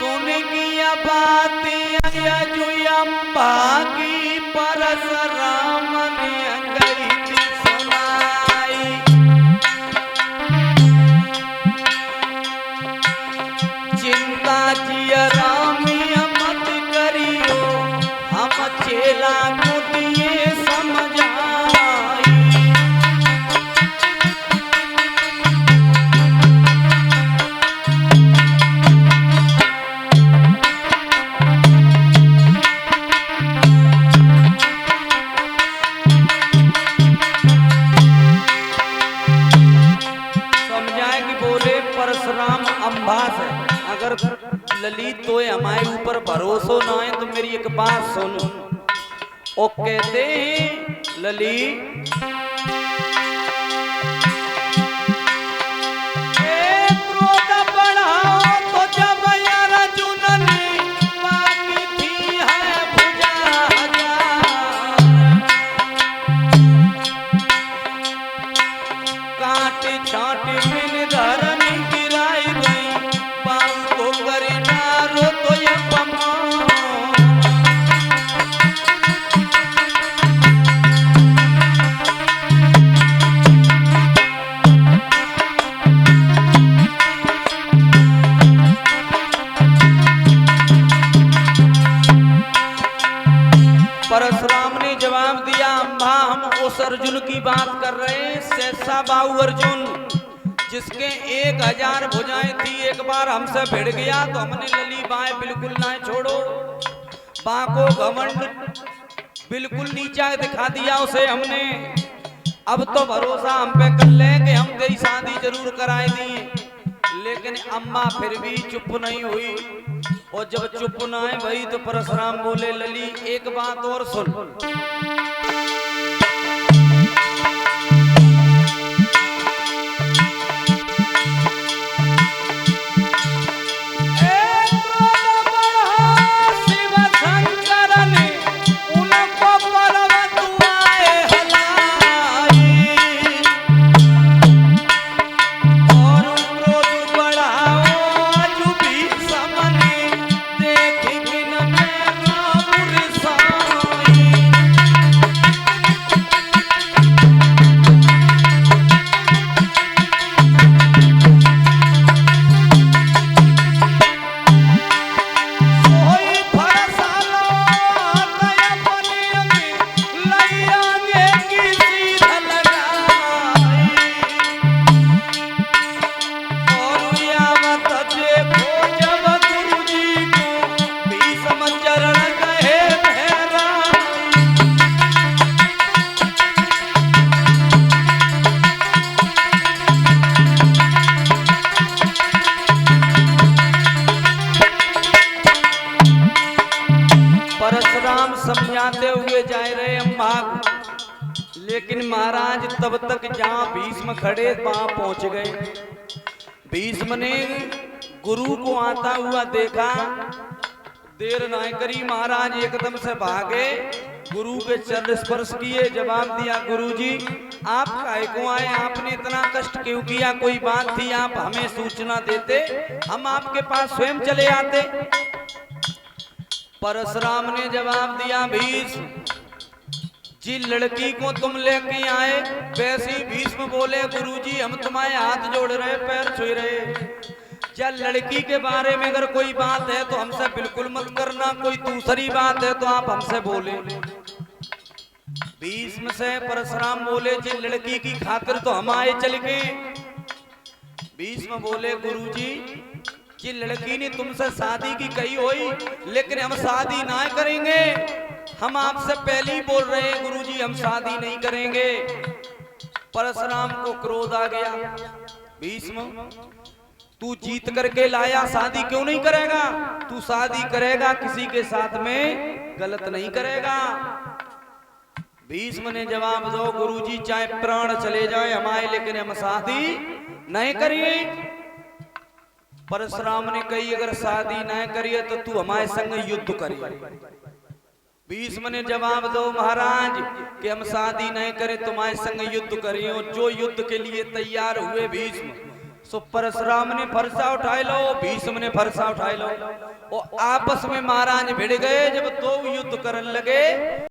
सुन किया बात अम्बा की परशुराम ने गई थी सुनाई। चिंता जिया रामिया मत करियो, हम चेला को दिए समझाई। परशुराम अम्बा से अगर ललित तो हमारे ऊपर भरोसा ना है तो मेरी एक बात सुनो। ओ कहते हैं ललित क्रोध बढ़ाओ तो जब अर्जुन ने मांगी थी है भुजा हजार। काट छाट बिन धरनी परशुराम ने जवाब दिया, अम्बा हम उस अर्जुन की बात कर रहे हैं, शेषा बाहु अर्जुन, जिसके 1000 भुजाएं थी। एक बार हमसे भिड़ गया तो हमने लली बाएं बिल्कुल ना छोड़ो, बाँ को घमंड बिल्कुल नीचा दिखा दिया उसे हमने। अब तो भरोसा हम पे कर ले कि हम तेरी शादी जरूर कराए दिए। लेकिन अम्मा फिर भी चुप नहीं हुई, और जब चुप ना है भाई तो परशुराम बोले, लली एक बात और सुन। समझाते हुए जा रहे अम्बा, लेकिन महाराज तब तक जहां भीष्म खड़े वहां पहुंच गए। भीष्म ने गुरु को आता हुआ देखा, देर ना करी महाराज एकदम से भागे, गुरु के चरण स्पर्श किए, जवाब दिया, गुरुजी आप काहे को आए, आपने इतना कष्ट क्यों किया, कोई बात थी आप हमें सूचना देते, हम आपके पास स्वयं चले आते। परशुराम ने जवाब दिया, भीष्म जी लड़की को तुम लेके आए, वैसे ही भीष्म बोले, गुरुजी हम तुम्हारे हाथ जोड़ रहे, पैर छू रहे, या लड़की के बारे में अगर कोई बात है तो हमसे बिल्कुल मत करना, कोई दूसरी बात है तो आप हमसे बोले। भीष्म से परशुराम बोले, जी लड़की की खातिर तो हम आए चल के। भीष्म बोले, गुरुजी कि लड़की ने तुमसे शादी की कही हुई, लेकिन हम शादी ना करेंगे, हम आपसे पहले ही बोल रहे हैं गुरुजी हम शादी नहीं करेंगे। परशुराम को क्रोध आ गया, भीष्म तू जीत करके लाया, शादी क्यों नहीं करेगा, तू शादी करेगा किसी के साथ में गलत नहीं करेगा। भीष्म ने जवाब दो, गुरुजी चाहे प्राण चले जाए हमारे, लेकिन हम शादी नहीं करेंगे। परशुराम ने कही, अगर शादी न करिए तो तू हमारे संग युद्ध करिए। भीष्म ने जवाब दो, महाराज कि हम शादी नहीं करें तुम्हारे संग युद्ध करिए। जो युद्ध के लिए तैयार हुए भीष्म, सो परशुराम ने फरसा उठाए लो, भीष्म ने फरसा उठाए लो, और आपस में महाराज भिड़ गए। जब दो युद्ध करने लगे